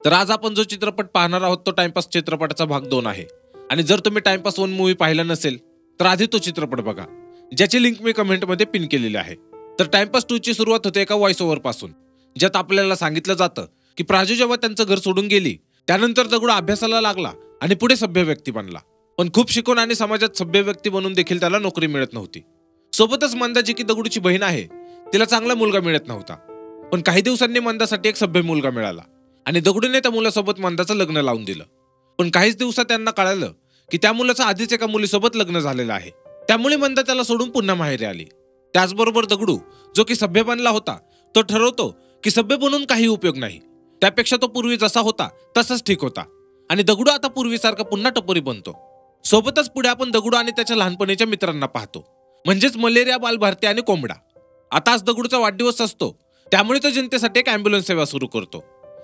तर आज आपण जो चित्रपट पाहणार आहोत तो टाइमपास चित्रपटाचा भाग 2 आहे. आणि जर तुम्ही टाइमपास 1 मूवी पाहिला नसेल तर आधी तो चित्रपट बघा, ज्याची लिंक मी कमेंटमध्ये पिन केलेली आहे. तर टाइमपास 2 ची सुरुवात होते एका व्हॉइस ओव्हर पासून, ज्यात आपल्याला सांगितलं जातं की प्राजू जेव्हा त्यांचं घर सोडून गेली त्यानंतर दगडू अभ्यासाला लागला आणि पुढे सभ्य व्यक्ती बनला. पण खूप शिकून आणि समाजात सभ्य व्यक्ती बनून देखील त्याला नोकरी मिळत नव्हती. सोबतच मंदा जी की दगडूची बहीण आहे तिला चांगला मुलगा मिळत नव्हता. पण काही दिवसांनी मंदासाठी एक सभ्य मुलगा मिळाला आणि दगडूने त्या मुलासोबत मंदाचं लग्न लावून दिलं. पण काहीच दिवसात त्यांना कळालं की त्या मुलाचं आधीच एका मुलीसोबत लग्न झालेलं आहे. त्यामुळे मंदा त्याला सोडून पुन्हा माहेरी आली. त्याचबरोबर दगडू जो की सभ्य बनला होता तो ठरवतो की सभ्य बनून काही उपयोग नाही, त्यापेक्षा तो पूर्वी जसा होता तसाच ठीक होता. आणि दगडू आता पूर्वीसारखा पुन्हा टपोरी बनतो. सोबतच पुढे आपण दगडू आणि त्याच्या लहानपणीच्या मित्रांना पाहतो, म्हणजेच मलेरिया, बालभारती आणि कोंबडा. आता आज दगडूचा वाढदिवस असतो, त्यामुळे तो जनतेसाठी एक ॲम्ब्युलन्स सेवा सुरू करतो.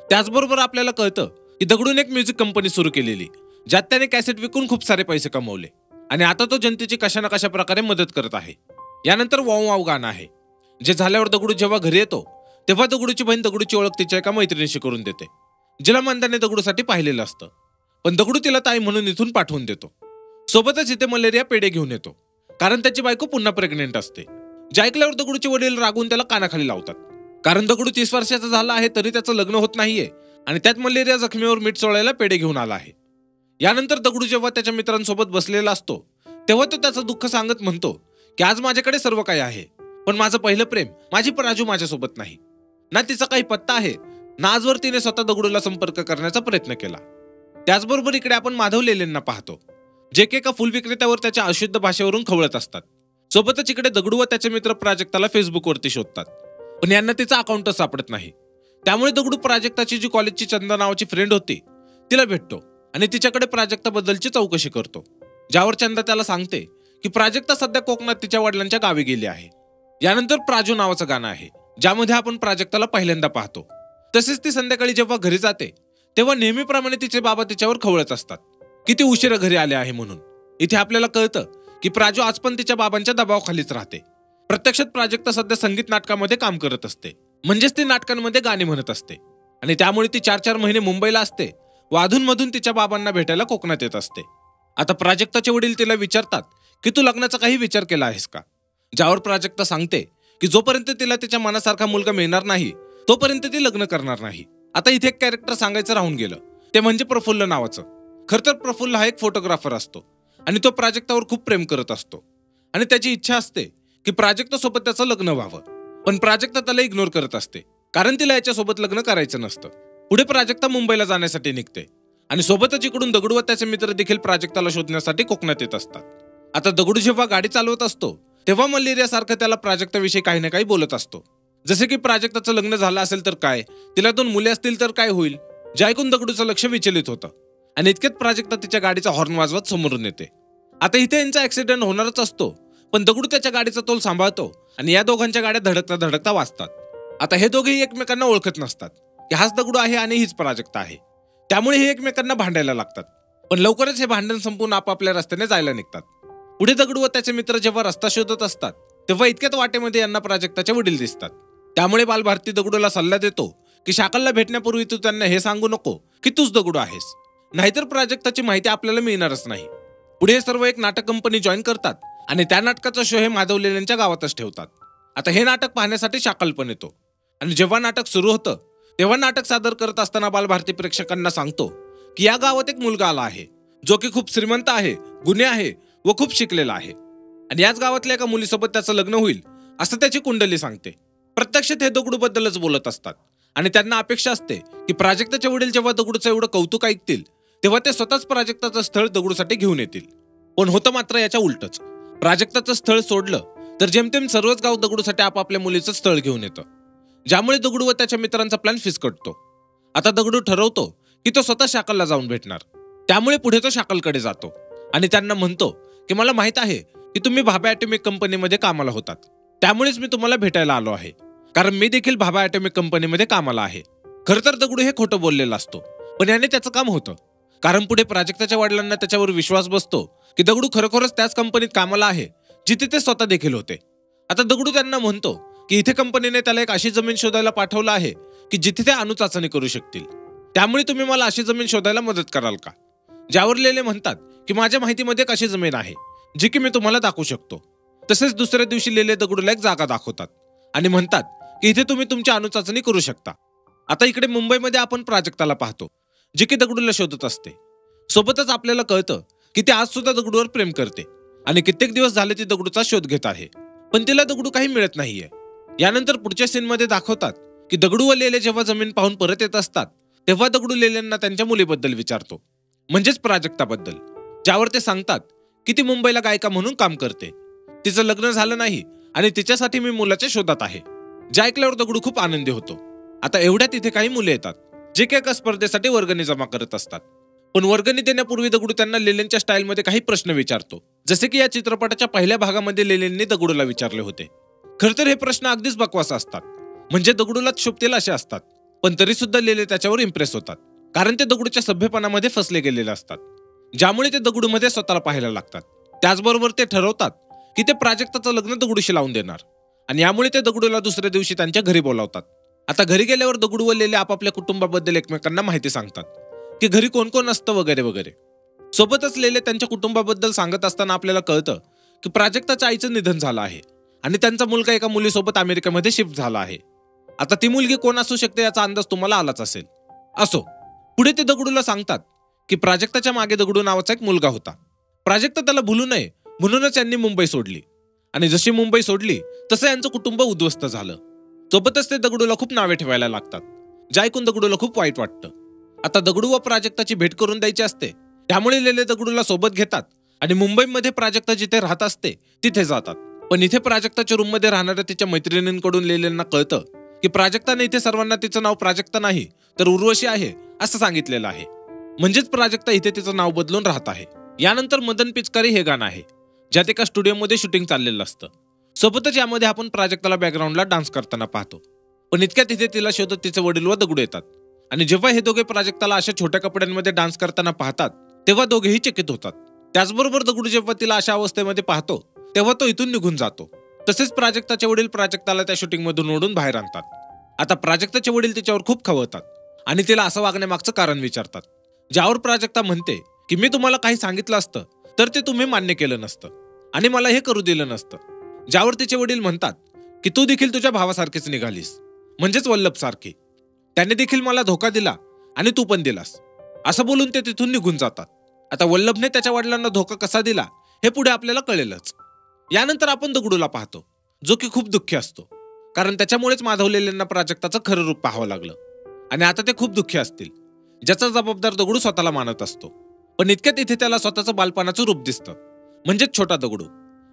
त्याचबरोबर आपल्याला कळतं की दगडूने एक म्युझिक कंपनी सुरू केलेली, ज्यात त्याने कॅसेट विकून खूप सारे पैसे कमवले आणि आता तो जनतेची कशा ना कशा प्रकारे मदत करत आहे. यानंतर वाव वाव गाणं आहे, जे झाल्यावर दगडू जेव्हा घरी येतो तेव्हा दगडूची बहीण दगडूची ओळख तिच्या एका मैत्रिणीशी करून देते, जिला मंदाने दगडूसाठी पाहिलेलं असतं. पण दगडू तिला ताई म्हणून इथून पाठवून देतो. सोबतच इथे मलेरिया पेढे घेऊन येतो, कारण त्याची बायको पुन्हा प्रेग्नेंट असते. जे ऐकल्यावर दगडूचे वडील रागून त्याला कानाखाली लावतात, कारण दगडू 30 वर्षाचा झाला आहे तरी त्याचं लग्न होत नाहीये आणि त्यात मलेरिया जखमीवर मीठ चोळायला पेढे घेऊन आला आहे. यानंतर दगडू जेव्हा त्याच्या मित्रांसोबत बसलेला असतो तेव्हा तो त्याचं दुःख सांगत म्हणतो की आज माझ्याकडे सर्व काही आहे, पण माझं पहिलं प्रेम, माझी प्राजू माझ्यासोबत नाही. ना तिचा काही पत्ता आहे, ना आजवर तिने स्वतः दगडूला संपर्क करण्याचा प्रयत्न केला. त्याचबरोबर इकडे आपण माधव लेलेंना पाहतो, जे की एका फुल विक्रेत्यावर त्याच्या अशुद्ध भाषेवरून खवळत असतात. सोबतच इकडे दगडू व त्याचे मित्र प्राजक्ताला फेसबुकवरती शोधतात, पण यांना तिचा अकाउंटच सापडत नाही. त्यामुळे दगडू प्राजक्ताची जी कॉलेजची चंदा नावाची फ्रेंड होती तिला भेटतो आणि तिच्याकडे प्राजक्ताबद्दलची चौकशी करतो, ज्यावर चंदा त्याला सांगते की प्राजक्ता सध्या कोकणात तिच्या वडिलांच्या गावी गेली आहे. यानंतर प्राजू नावाचं गाणं आहे, ज्यामध्ये आपण प्राजक्ताला पहिल्यांदा पाहतो. तसेच ती संध्याकाळी जेव्हा घरी जाते तेव्हा नेहमीप्रमाणे तिचे बाबा तिच्यावर खवळत असतात की ती उशिरा घरी आले आहे म्हणून. इथे आपल्याला कळतं की प्राजू आज पण तिच्या बाबांच्या दबावाखालीच राहते. प्रत्यक्षात प्राजक्ता सध्या संगीत नाटकामध्ये काम करत असते, म्हणजेच ती नाटकांमध्ये गाणी म्हणत असते आणि त्यामुळे ती 4-4 महिने मुंबईला असते व अधूनमधून तिच्या बाबांना भेटायला कोकणात येत असते. आता प्राजक्ताचे वडील तिला विचारतात की तू लग्नाचा काही विचार केला आहेस का, ज्यावर प्राजक्ता सांगते की जोपर्यंत तिला तिच्या मनासारखा मुलगा मिळणार नाही तोपर्यंत ती लग्न करणार नाही. आता इथे एक कॅरेक्टर सांगायचं राहून गेलं, ते म्हणजे प्रफुल्ल नावाचं. खरं तर प्रफुल्ल हा एक फोटोग्राफर असतो आणि तो प्राजक्तावर खूप प्रेम करत असतो आणि त्याची इच्छा असते की प्राजक्तासोबत त्याचं लग्न व्हावं. पण प्राजक्ता त्याला इग्नोर करत असते, कारण तिला याच्यासोबत लग्न करायचं नसतं. पुढे प्राजक्ता मुंबईला जाण्यासाठी निघते आणि सोबतच इकडून दगडू व त्याचे मित्र देखील प्राजक्ताला शोधण्यासाठी कोकणात येत असतात. आता दगडू जेव्हा गाडी चालवत असतो तेव्हा मलेरिया सारखं त्याला प्राजक्ताविषयी काही ना काही बोलत असतो, जसे की प्राजक्ताचं लग्न झालं असेल तर काय, तिला 2 मुले असतील तर काय होईल, जे ऐकून दगडूचं लक्ष विचलित होतं आणि इतक्यात प्राजक्ता तिच्या गाडीचा हॉर्न वाजवत समोरून येते. आता इथे यांचा ऍक्सिडेंट होणारच असतो, पण दगडू त्याच्या गाडीचा तोल सांभाळतो आणि या दोघांच्या गाड्या धडकता धडकता वाचतात. आता हे दोघेही एकमेकांना ओळखत नसतात की हाच दगडू आहे आणि हीच प्राजक्ता आहे, त्यामुळे हे एकमेकांना भांडायला लागतात. पण लवकरच हे भांडण संपून आपापल्या रस्त्याने जायला निघतात. पुढे दगडू व त्याचे मित्र जेव्हा रस्ता शोधत असतात तेव्हा इतक्यात वाटेमध्ये यांना प्राजक्ताचे वडील दिसतात. त्यामुळे बालभारती दगडूला सल्ला देतो की शाकलला भेटण्यापूर्वी तू त्यांना हे सांगू नको की तूच दगडू आहेस, नाहीतर प्राजक्ताची माहिती आपल्याला मिळणारच नाही. पुढे सर्व एक नाटक कंपनी जॉईन करतात आणि त्या नाटकाचा शो हे माधव लेलेंच्या गावातच ठेवतात. आता हे नाटक पाहण्यासाठी शाकल पण येतो आणि जेव्हा नाटक सुरू होतं तेव्हा नाटक सादर करत असताना बालभारती प्रेक्षकांना सांगतो की या गावात एक मुलगा आला आहे, जो की खूप श्रीमंत आहे, गुणी आहे व खूप शिकलेला आहे आणि याच गावातल्या एका मुलीसोबत त्याचं लग्न होईल असं त्याची कुंडली सांगते. प्रत्यक्षात हे दगडू बद्दलच बोलत असतात आणि त्यांना अपेक्षा असते की प्राजक्ताचे वडील जेव्हा दगडूचं एवढं कौतुक ऐकतील तेव्हा ते स्वतःच प्राजक्ताचं स्थळ दगडूसाठी घेऊन येतील. पण होतं मात्र याच्या उलटच. प्राजक्ताचं स्थळ सोडलं तर जेमतेम सर्वच गाव दगडूसाठी आपापल्या मुलीचं स्थळ घेऊन येतं, ज्यामुळे दगडू व त्याच्या मित्रांचा प्लॅन फिसकटतो. आता दगडू ठरवतो की तो स्वतः शाकलला जाऊन भेटणार. त्यामुळे पुढे तो शाकलकडे जातो आणि त्यांना म्हणतो की मला माहित आहे की तुम्ही भाभा ॲटॉमिक कंपनीमध्ये कामाला होतात, त्यामुळेच मी तुम्हाला भेटायला आलो आहे, कारण मी देखील भाभा ॲटॉमिक कंपनीमध्ये कामाला आहे. खरं तर दगडू हे खोटं बोललेलं असतो, पण याने त्याचं काम होतं, कारण पुढे प्राजक्ताच्या वडिलांना त्याच्यावर विश्वास बसतो की दगडू खरोखरच त्याच कंपनीत कामाला आहे जिथे ते स्वतः देखील होते. आता दगडू त्यांना म्हणतो की इथे कंपनीने त्याला एक अशी जमीन शोधायला पाठवलं आहे की जिथे ते अणुचाचणी करू शकतील. त्यामुळे तुम्ही मला अशी जमीन शोधायला मदत कराल का? ज्यावर लेले म्हणतात की माझ्या माहितीमध्ये एक अशी जमीन आहे जी की मी तुम्हाला दाखवू शकतो. तसेच दुसऱ्या दिवशी लेले दगडूला एक जागा दाखवतात आणि म्हणतात की इथे तुम्ही तुमची अणुचाचणी करू शकता. आता इकडे मुंबईमध्ये आपण प्राजक्ताला पाहतो जी की दगडूला शोधत असते. सोबतच आपल्याला कळतं की ती आज सुद्धा दगडूवर प्रेम करते आणि कित्येक दिवस झाले ती दगडूचा शोध घेत आहे, पण तिला दगडू काही मिळत नाहीये. यानंतर पुढच्या सीनमध्ये दाखवतात की दगडू व लेले जेव्हा जमीन पाहून परत येत असतात तेव्हा दगडू लेल्यांना त्यांच्या मुलीबद्दल विचारतो, म्हणजेच प्राजक्ताबद्दल. ज्यावर ते सांगतात की ती मुंबईला गायिका म्हणून काम करते, तिचं लग्न झालं नाही आणि तिच्यासाठी मी मुलाच्या शोधात आहे. जे ऐकल्यावर दगडू खूप आनंदी होतो. आता एवढ्यात तिथे काही मुले येतात जे की एका स्पर्धेसाठी वर्गणी जमा करत असतात. पण वर्गणी देण्यापूर्वी दगडू त्यांना लेलेंच्या स्टाईलमध्ये काही प्रश्न विचारतो, जसे की या चित्रपटाच्या पहिल्या भागामध्ये लेलेंनी दगडूला विचारले होते. खर तर हे प्रश्न अगदीच बकवास असतात, म्हणजे दगडूलाच शोभतील असे असतात, पण तरी सुद्धा लेले त्याच्यावर इम्प्रेस होतात, कारण ते दगडूच्या सभ्यपणामध्ये फसले गेलेले असतात, ज्यामुळे ते दगडूमध्ये स्वतःला पाहायला लागतात. त्याचबरोबर ते ठरवतात की ते प्राजक्ताचं लग्न दगडूशी लावून देणार आणि यामुळे ते दगडूला दुसऱ्या दिवशी त्यांच्या घरी बोलावतात. आता घरी गेल्यावर दगडू व लेले आपापल्या कुटुंबाबद्दल एकमेकांना माहिती सांगतात की घरी कोण कोण असतं वगैरे वगैरे. सोबतच लेले त्यांच्या कुटुंबाबद्दल सांगत असताना आपल्याला कळतं की प्राजक्ताच्या आईचं निधन झालं आहे आणि त्यांचा मुलगा एका मुलीसोबत अमेरिकेमध्ये शिफ्ट झाला आहे. आता ती मुलगी कोण असू शकते याचा अंदाज तुम्हाला आलाच असेल. असो, पुढे ते दगडूला सांगतात की प्राजक्ताच्या मागे दगडू नावाचा एक मुलगा होता. प्राजक्ता त्याला भुलू नये म्हणूनच यांनी मुंबई सोडली आणि जशी मुंबई सोडली तसं यांचं कुटुंब उद्ध्वस्त झालं. सोबतच ते दगडूला खूप नावे ठेवायला लागतात, जे ऐकून दगडूला खूप वाईट वाटतं. आता दगडू व प्राजक्ताची भेट करून द्यायची असते, त्यामुळे लेले दगडूला सोबत घेतात आणि मुंबईमध्ये प्राजक्ता जिथे राहत असते तिथे जातात. पण इथे प्राजक्ताच्या रूममध्ये राहणाऱ्या तिच्या मैत्रिणींकडून लेल्यांना कळतं की प्राजक्ताने इथे सर्वांना तिचं नाव प्राजक्ता नाही तर उर्वशी आहे असं सांगितलेलं आहे, म्हणजेच प्राजक्ता इथे तिचं नाव बदलून राहत आहे. यानंतर मदन पिचकारी हे गाणं आहे, ज्यात एका स्टुडिओमध्ये शूटिंग चाललेलं असतं. सोबतच यामध्ये आपण प्राजक्ताला बॅकग्राऊंडला डान्स करताना पाहतो. पण इतक्यात इथे तिला शोधत तिचे वडील व दगडू येतात आणि जेव्हा हे दोघे प्राजक्ताला अशा छोट्या कपड्यांमध्ये डान्स करताना पाहतात तेव्हा दोघेही चकित होतात. त्याचबरोबर दगडू जेव्हा तिला अशा अवस्थेमध्ये पाहतो तेव्हा तो इथून निघून जातो. तसेच प्राजक्ताचे वडील प्राजक्ताला त्या शूटिंगमधून ओढून बाहेर आणतात. आता प्राजक्ताचे वडील तिच्यावर खूप खवळतात आणि तिला असं वागण्यामागचं कारण विचारतात, ज्यावर प्राजक्ता म्हणते की मी तुम्हाला काही सांगितलं असतं तर ते तुम्ही मान्य केलं नसतं आणि मला हे करू दिलं नसतं. ज्यावर तिचे वडील म्हणतात की तू देखील तुझ्या भावासारखीच निघालीस, म्हणजेच वल्लभ सारखी. त्याने देखील मला धोका दिला आणि तू पण दिलास, असं बोलून ते तिथून निघून जातात. आता वल्लभने त्याच्या वडिलांना धोका कसा दिला हे पुढे आपल्याला कळेलच. यानंतर आपण दगडूला पाहतो, जो की खूप दुःखी असतो, कारण त्याच्यामुळेच माधव लेलेंना प्राजक्ताचं खरं रूप पाहावं लागलं आणि आता ते खूप दुःखी असतील, ज्याचा जबाबदार दगडू स्वतःला मानत असतो. पण इतक्यात इथे त्याला स्वतःचं बालपणाचं रूप दिसतं, म्हणजेच छोटा दगडू.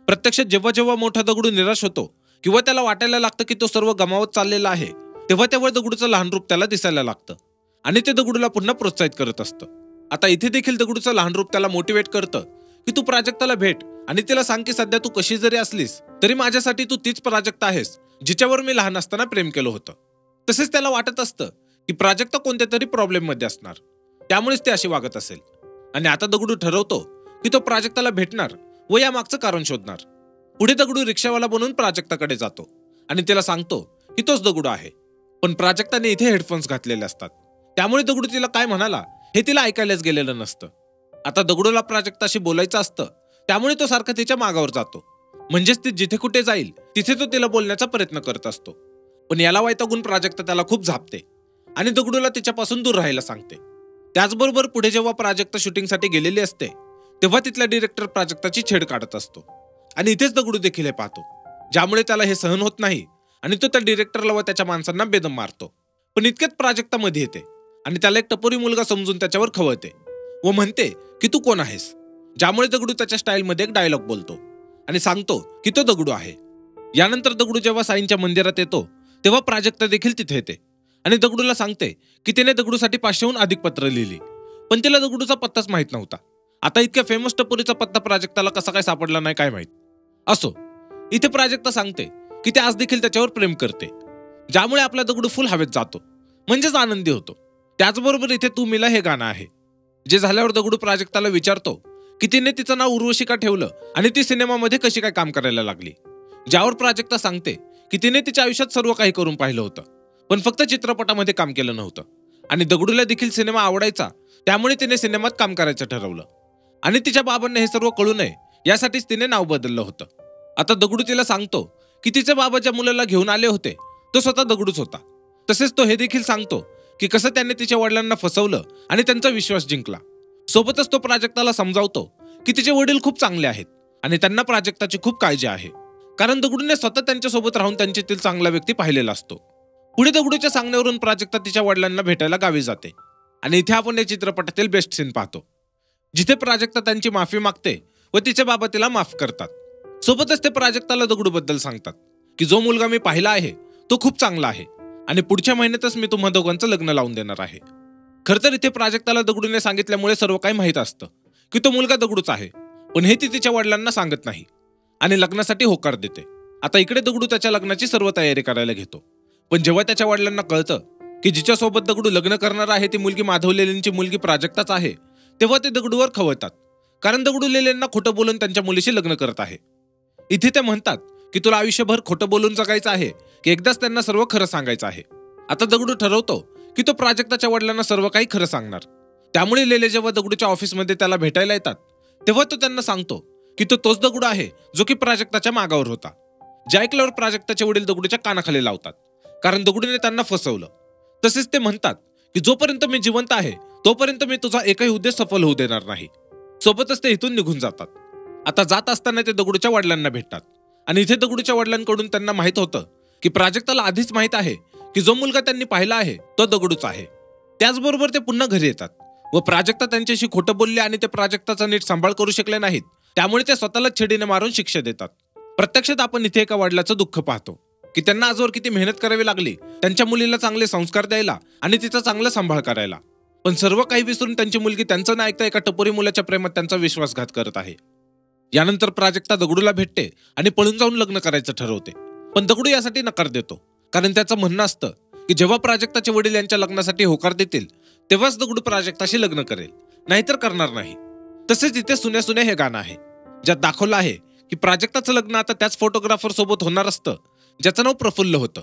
प्रत्यक्षात जेव्हा जेव्हा मोठा दगडू निराश होतो किंवा त्याला वाटायला लागतं की तो सर्व गमावत चाललेला आहे तेव्हा तेव्हा दगडूचं लहान रूप त्याला दिसायला लागतं आणि ते दगडूला पुन्हा प्रोत्साहित करत असतं. आता इथे देखील दगडूचं लहान रूप त्याला मोटिवेट करतं की तू प्राजक्ताला भेट आणि तिला सांग की सध्या तू कशी जरी असलीस तरी माझ्यासाठी तू तीच प्राजक्ता आहेस जिच्यावर मी लहान असताना प्रेम केलं होतं. तसेच त्याला वाटत असतं की प्राजक्ता कोणत्या तरी प्रॉब्लेम मध्ये असणार, त्यामुळेच ती अशी वागत असेल. आणि आता दगडू ठरवतो की तो प्राजक्ताला भेटणार व या मागचं कारण शोधणार. पुढे दगडू रिक्षावाला बनून प्राजक्ताकडे जातो आणि तिला सांगतो की तोच दगडू आहे. पण प्राजक्ताने इथे हेडफोन्स घातलेले असतात, त्यामुळे दगडू तिला काय म्हणाला हे तिला ऐकायलाच गेलेलं नसतं. आता दगडूला प्राजक्ताशी बोलायचं असतं, त्यामुळे तो सारखा तिच्या मागावर जातो, म्हणजेच ती जिथे कुठे जाईल तिथे तो तिला बोलण्याचा प्रयत्न करत असतो. पण याला वैतागून प्राजक्ता त्याला खूप झापते आणि दगडूला तिच्यापासून दूर राहायला सांगते. त्याचबरोबर पुढे जेव्हा प्राजक्ता शूटिंगसाठी गेलेली असते तेव्हा तिथला डिरेक्टर प्राजक्ताची छेड काढत असतो आणि इथेच दगडू देखील हे पाहतो, ज्यामुळे त्याला हे सहन होत नाही आणि तो त्या डिरेक्टरला व त्याच्या माणसांना बेदम मारतो. पण इतक्यात प्राजक्ता मध्ये येते आणि त्याला एक टपोरी मुलगा समजून त्याच्यावर खवळते व म्हणते की तू कोण आहेस, ज्यामुळे दगडू त्याच्या स्टाईलमध्ये एक डायलॉग बोलतो आणि सांगतो की तो दगडू आहे. यानंतर दगडू जेव्हा साईंच्या मंदिरात येतो तेव्हा प्राजक्ता देखील तिथे येते आणि दगडूला सांगते की तिने दगडूसाठी 500हून अधिक पत्र लिहिली, पण तिला दगडूचा पत्ताच माहित नव्हता. आता इतक्या फेमस टपोरीचा पत्ता प्राजक्ताला कसा काय सापडला नाही काय माहित. असो, इथे प्राजक्ता सांगते की ते आज देखील त्याच्यावर प्रेम करते, ज्यामुळे आपला दगडू फुल हवेत जातो, म्हणजेच आनंदी होतो. त्याचबरोबर इथे तू मिला हे गाणं आहे, जे झाल्यावर दगडू प्राजक्ताला विचारतो की तिने तिचं नाव उर्वशी का ठेवलं आणि ती सिनेमामध्ये कशी काय काम करायला लागली. ज्यावर प्राजक्ता सांगते की तिने तिच्या आयुष्यात सर्व काही करून पाहिलं होतं, पण फक्त चित्रपटामध्ये काम केलं नव्हतं आणि दगडूला देखील सिनेमा आवडायचा, त्यामुळे तिने सिनेमात काम करायचं ठरवलं. आणि तिच्या बाबांना हे सर्व कळू नये यासाठीच तिने नाव बदललं होतं. आता दगडू तिला सांगतो की तिचे बाबा ज्या मुलाला घेऊन आले होते तो स्वतः दगडूच होता. तसेच तो हे देखील सांगतो की कसं त्याने तिच्या वडिलांना फसवलं आणि त्यांचा विश्वास जिंकला. सोबतच तो प्राजक्ताला समजावतो की तिचे वडील खूप चांगले आहेत आणि त्यांना प्राजक्ताची खूप काळजी आहे, कारण दगडूने स्वतः त्यांच्यासोबत राहून त्यांच्यातील चांगला व्यक्ती पाहिलेला असतो. पुढे दगडूच्या सांगण्यावरून प्राजक्ता तिच्या वडिलांना भेटायला गावी जाते आणि इथे आपण या चित्रपटातील बेस्ट सीन पाहतो, जिथे प्राजक्ता त्यांची माफी मागते व तिचे बाबा तिला माफ करतात. सोबतच ते प्राजक्ताला दगडूबद्दल सांगतात की जो मुलगा मी पाहिला आहे तो खूप चांगला आहे आणि पुढच्या महिन्यातच मी तुम्हा दोघांचं लग्न लावून देणार आहे. खरं तर इथे प्राजक्ताला दगडूने सांगितल्यामुळे सर्व काही माहीत असतं की तो मुलगा दगडूच आहे, पण हे ती तिच्या वडिलांना सांगत नाही आणि लग्नासाठी होकार देते. आता इकडे दगडू त्याच्या लग्नाची सर्व तयारी करायला घेतो, पण जेव्हा त्याच्या वडिलांना कळतं की जिच्यासोबत दगडू लग्न करणार आहे ती मुलगी माधव लेलेंची मुलगी प्राजक्ताच आहे, तेव्हा ते दगडूवर खवळतात, कारण दगडू लेलेंना खोटं बोलून त्यांच्या मुलीशी लग्न करत आहे. इथे ते म्हणतात की तुला आयुष्यभर खोटं बोलून जगायचं आहे की एकदाच त्यांना सर्व खरं सांगायचं आहे. आता दगडू ठरवतो की तो प्राजक्ताच्या वडिलांना सर्व काही खरं सांगणार. त्यामुळे लेले जेव्हा दगडूच्या ऑफिसमध्ये त्याला भेटायला येतात तेव्हा तो त्यांना सांगतो की तो तोच दगडू आहे जो की प्राजक्ताच्या मागावर होता. जे ऐकल्यावर प्राजक्ताचे वडील दगडूच्या कानाखाली लावतात, कारण दगडूने त्यांना फसवलं. तसेच ते म्हणतात की जोपर्यंत मी जिवंत आहे तोपर्यंत मी तुझा एकही उद्देश सफल होऊ देणार नाही. सोबतच ते इथून निघून जातात. आता जात असताना ते दगडूच्या वडिलांना भेटतात आणि इथे दगडूच्या वडिलांकडून त्यांना माहित होतं की प्राजक्ताला आधीच माहित आहे की जो मुलगा त्यांनी पाहिला आहे तो दगडूच आहे. त्याचबरोबर ते पुन्हा घरी येतात व प्राजक्ता त्यांच्याशी खोटं बोलले आणि ते प्राजक्ताचा नीट सांभाळ करू शकले नाहीत, त्यामुळे ते स्वतःला छडीने मारून शिक्षा देतात. प्रत्यक्षात आपण इथे एका वडिलाचं दुःख पाहतो की त्यांना आजवर किती मेहनत करावी लागली त्यांच्या मुलीला चांगले संस्कार द्यायला आणि तिचा चांगला सांभाळ करायला, पण सर्व काही विसरून त्यांची मुलगी त्यांचं न ऐकता एका टपोरी मुलाच्या प्रेमात त्यांचा विश्वासघात करत आहे. यानंतर प्राजक्ता दगडूला भेटते आणि पळून जाऊन लग्न करायचं ठरवते, पण दगडू यासाठी नकार देतो, कारण त्याचं म्हणणं असतं की जेव्हा प्राजक्ताचे वडील यांच्या लग्नासाठी होकार देतील तेव्हाच दगडू प्राजक्ताशी लग्न करेल, नाहीतर करणार नाही. तसेच इथे सुने सुने हे गाणं आहे ज्यात दाखवलं आहे की प्राजक्ताचं लग्न आता त्याच फोटोग्राफर सोबत होणार असतं ज्याचं नाव प्रफुल्ल होतं,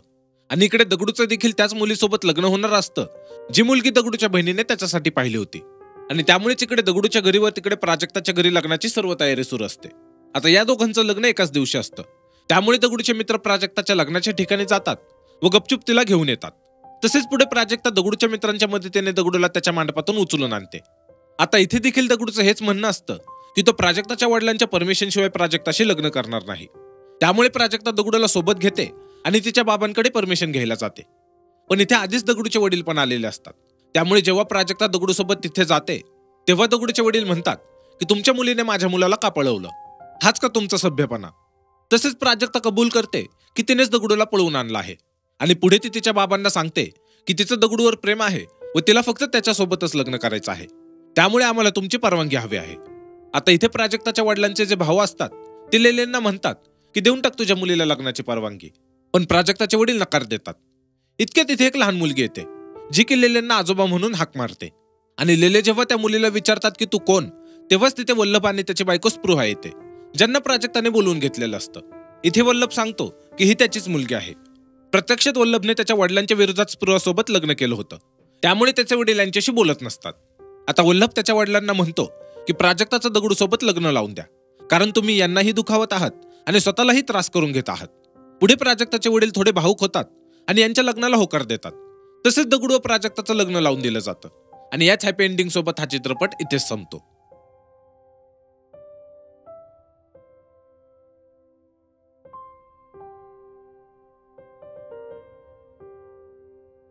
आणि इकडे दगडूचं देखील त्याच मुलीसोबत लग्न होणार असतं जी मुलगी दगडूच्या बहिणीने त्याच्यासाठी पाहिली होती. आणि त्यामुळेच इकडे दगडूच्या घरी व तिकडे प्राजक्ताच्या घरी लग्नाची सर्व तयारी सुरू असते. आता या दोघांचं लग्न एकाच दिवशी असतं, त्यामुळे दगडूचे मित्र प्राजक्ताच्या लग्नाच्या ठिकाणी जातात व गपचूप तिला घेऊन येतात. तसेच पुढे प्राजक्ता दगडूच्या मित्रांच्या मदतीने दगडूला त्याच्या मांडपातून उचलून आणते. आता इथे देखील दगडूचं हेच म्हणणं असतं की तो प्राजक्ताच्या वडिलांच्या परमिशन शिवाय प्राजक्ताशी लग्न करणार नाही. त्यामुळे प्राजक्ता दगडूला सोबत घेते आणि तिच्या बाबांकडे परमिशन घ्यायला जाते, पण इथे आधीच दगडूचे वडील पण आलेले असतात. त्यामुळे जेव्हा प्राजक्ता दगडूसोबत तिथे जाते तेव्हा दगडूचे वडील म्हणतात की तुमच्या मुलीने माझ्या मुलाला का पळवलं, हाच का तुमचा सभ्यपणा. तसेच प्राजक्ता कबूल करते की तिनेच दगडूला पळवून आणला आहे आणि पुढे ती तिच्या बाबांना सांगते की तिचं दगडूवर प्रेम आहे व तिला फक्त त्याच्यासोबतच लग्न करायचं आहे, त्यामुळे आम्हाला तुमची परवानगी हवी आहे. आता इथे प्राजक्ताच्या वडिलांचे जे भाऊ असतात ते लेलेंना म्हणतात की देऊन टाक तुझ्या मुलीला लग्नाची परवानगी, पण प्राजक्ताचे वडील नकार देतात. इतक्यात तिथे एक लहान मुलगी येते जी की लेलेंना आजोबा म्हणून हाक मारते, आणि लेले जेव्हा त्या मुलीला विचारतात की तू कोण, तेव्हाच तिथे वल्लभ आणि त्याची बायको स्पृहा येते, ज्यांना प्राजक्ताने बोलवून घेतलेलं असतं. इथे वल्लभ सांगतो की ही त्याचीच मुलगी आहे. प्रत्यक्षात वल्लभने त्याच्या वडिलांच्या विरोधात स्पृहासोबत लग्न केलं होतं, त्यामुळे त्याचे वडील यांच्याशी बोलत नसतात. आता वल्लभ त्याच्या वडिलांना म्हणतो की प्राजक्ताचं दगडूसोबत लग्न लावून द्या, कारण तुम्ही यांनाही दुखावत आहात आणि स्वतःलाही त्रास करून घेत आहात. पुढे प्राजक्ताचे वडील थोडे भावुक होतात आणि यांच्या लग्नाला होकार देतात. तसेच दगडू व प्राजक्ताचं लग्न लावून दिलं जातं आणि याच हॅपी एंडिंग सोबत हा चित्रपट इथेच संपतो.